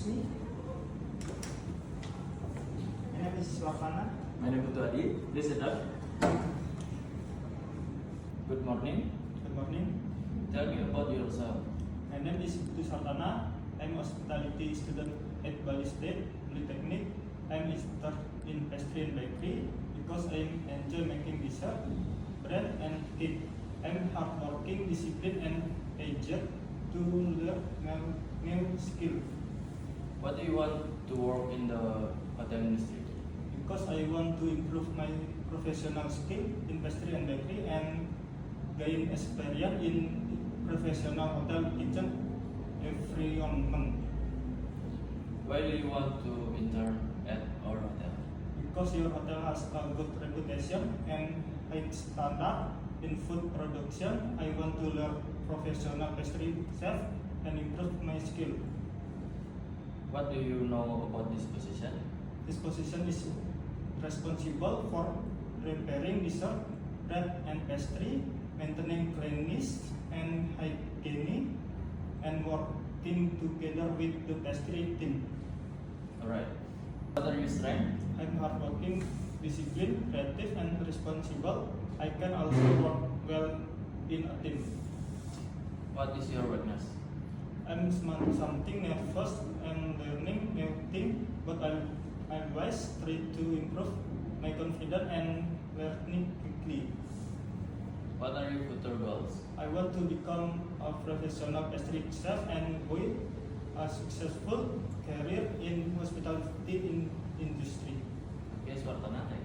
introduce me. My name is Swapana. My name is Putu Adi. Please sit up. Good morning. Good morning. Tell me about yourself. My name is Putu Sartana. I'm a hospitality student at Bali State Polytechnic. I'm interested in pastry and bakery because I enjoy making dessert, bread, and cake. I'm hardworking, disciplined, and eager to learn new skills What do you want to work in the hotel industry? because I want to improve my professional skill in pastry and bakery and gain experience in professional hotel kitchen every month. Why do you want to intern at our hotel? Because your hotel has a good reputation and high standard in food production, I want to learn professional pastry chef and improve my skill. What do you know about this position? This position is responsible for preparing dessert, bread and pastry, maintaining cleanliness and hygiene, and working together with the pastry team. Alright. What are your strengths? I'm hardworking, disciplined, creative, and responsible. I can also work well in a team. What is your weakness? I'm something nervous and learning new things, but I always try to improve my confidence and learning quickly. What are your future goals? I want to become a professional pastry chef and build a successful career in hospitality industry. Okay, Swartana, thank you.